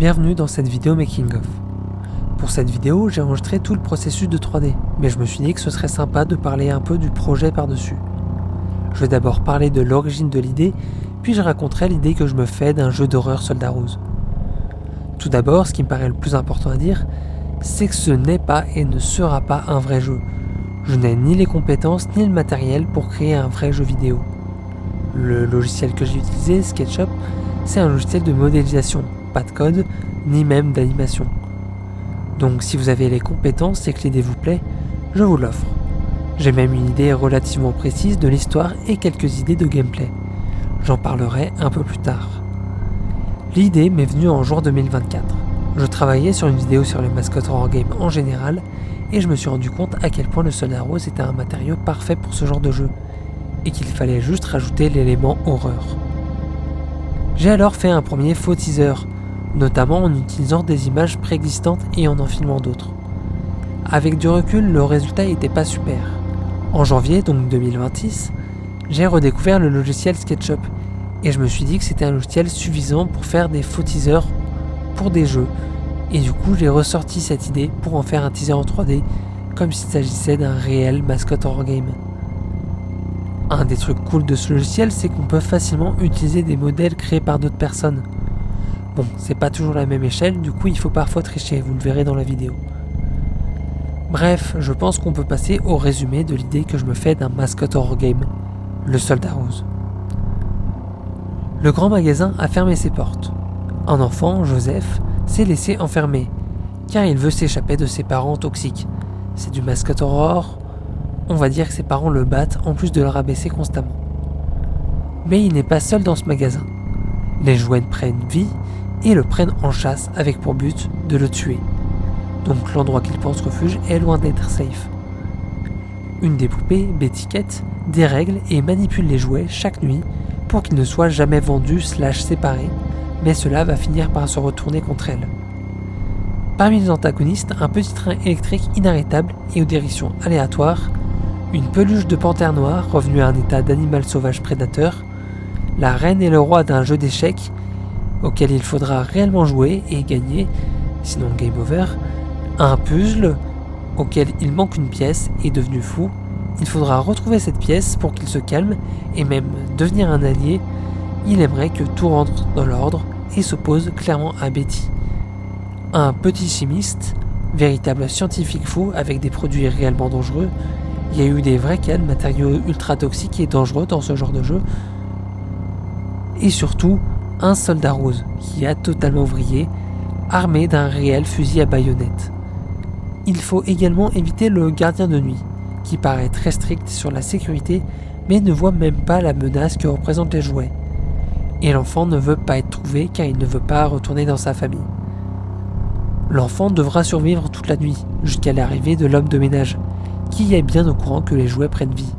Bienvenue dans cette vidéo making of. Pour cette vidéo, j'ai enregistré tout le processus de 3D, mais je me suis dit que ce serait sympa de parler un peu du projet par-dessus. Je vais d'abord parler de l'origine de l'idée, puis je raconterai l'idée que je me fais d'un jeu d'horreur Soldat Rose. Tout d'abord, ce qui me paraît le plus important à dire, c'est que ce n'est pas et ne sera pas un vrai jeu. Je n'ai ni les compétences ni le matériel pour créer un vrai jeu vidéo. Le logiciel que j'ai utilisé, SketchUp, c'est un logiciel de modélisation, pas de code, ni même d'animation. Donc si vous avez les compétences et que l'idée vous plaît, je vous l'offre. J'ai même une idée relativement précise de l'histoire et quelques idées de gameplay. J'en parlerai un peu plus tard. L'idée m'est venue en juin 2024. Je travaillais sur une vidéo sur les mascottes horror game en général et je me suis rendu compte à quel point le Soldat Rose était un matériau parfait pour ce genre de jeu et qu'il fallait juste rajouter l'élément horreur. J'ai alors fait un premier faux teaser, notamment en utilisant des images préexistantes et en filmant d'autres. Avec du recul, le résultat n'était pas super. En janvier, donc 2026, j'ai redécouvert le logiciel SketchUp et je me suis dit que c'était un logiciel suffisant pour faire des faux teasers pour des jeux. Et du coup, j'ai ressorti cette idée pour en faire un teaser en 3D, comme s'il s'agissait d'un réel mascotte horror game. Un des trucs cool de ce logiciel, c'est qu'on peut facilement utiliser des modèles créés par d'autres personnes. Bon, c'est pas toujours la même échelle, du coup il faut parfois tricher, vous le verrez dans la vidéo. Bref, je pense qu'on peut passer au résumé de l'idée que je me fais d'un mascotte horror game, le Soldat Rose. Le grand magasin a fermé ses portes. Un enfant, Joseph, s'est laissé enfermer, car il veut s'échapper de ses parents toxiques. C'est du mascotte horror, on va dire que ses parents le battent en plus de le rabaisser constamment. Mais il n'est pas seul dans ce magasin. Les jouets prennent vie et le prennent en chasse avec pour but de le tuer. Donc l'endroit qu'il pense refuge est loin d'être safe. Une des poupées, Betty Kate, dérègle et manipule les jouets chaque nuit pour qu'ils ne soient jamais vendus / séparés, mais cela va finir par se retourner contre elle. Parmi les antagonistes, un petit train électrique inarrêtable et aux directions aléatoires, une peluche de panthère noire revenue à un état d'animal sauvage prédateur, la reine et le roi d'un jeu d'échecs auquel il faudra réellement jouer et gagner, sinon game over, un puzzle auquel il manque une pièce et devenu fou, il faudra retrouver cette pièce pour qu'il se calme et même devenir un allié, il aimerait que tout rentre dans l'ordre et s'oppose clairement à Betty. Un petit chimiste, véritable scientifique fou avec des produits réellement dangereux, il y a eu des vrais cas de matériaux ultra toxiques et dangereux dans ce genre de jeu, et surtout un Soldat Rose qui a totalement vrillé, armé d'un réel fusil à baïonnette. Il faut également éviter le gardien de nuit, qui paraît très strict sur la sécurité mais ne voit même pas la menace que représentent les jouets. Et l'enfant ne veut pas être trouvé car il ne veut pas retourner dans sa famille. L'enfant devra survivre toute la nuit, jusqu'à l'arrivée de l'homme de ménage, qui est bien au courant que les jouets prennent vie.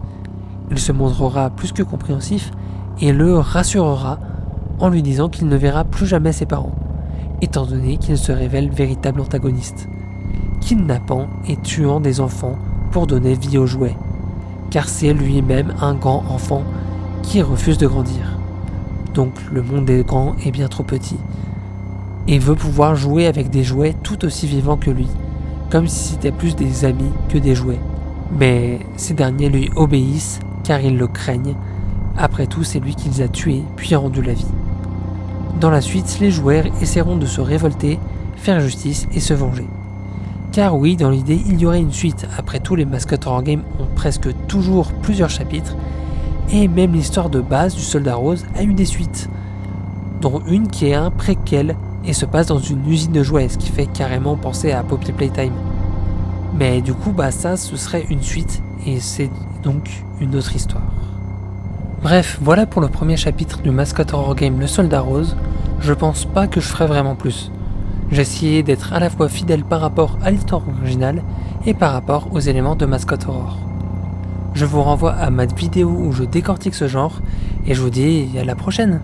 Il se montrera plus que compréhensif et le rassurera en lui disant qu'il ne verra plus jamais ses parents, étant donné qu'il se révèle véritable antagoniste, kidnappant et tuant des enfants pour donner vie aux jouets, car c'est lui-même un grand enfant qui refuse de grandir. Donc le monde des grands est bien trop petit, et veut pouvoir jouer avec des jouets tout aussi vivants que lui, comme si c'était plus des amis que des jouets. Mais ces derniers lui obéissent car ils le craignent. Après tout, c'est lui qui les a tués puis rendu la vie. Dans la suite, les joueurs essaieront de se révolter, faire justice et se venger. Car oui, dans l'idée, il y aurait une suite. Après tout, les mascottes horror game ont presque toujours plusieurs chapitres, et même l'histoire de base du Soldat Rose a eu des suites, dont une qui est un préquel et se passe dans une usine de jouets, ce qui fait carrément penser à Poppy Playtime. Mais du coup, ça, ce serait une suite, et c'est donc une autre histoire. Bref, voilà pour le premier chapitre du mascotte horror game Le Soldat Rose. Je pense pas que je ferai vraiment plus. J'ai essayé d'être à la fois fidèle par rapport à l'histoire originale et par rapport aux éléments de mascotte horror. Je vous renvoie à ma vidéo où je décortique ce genre, et je vous dis à la prochaine.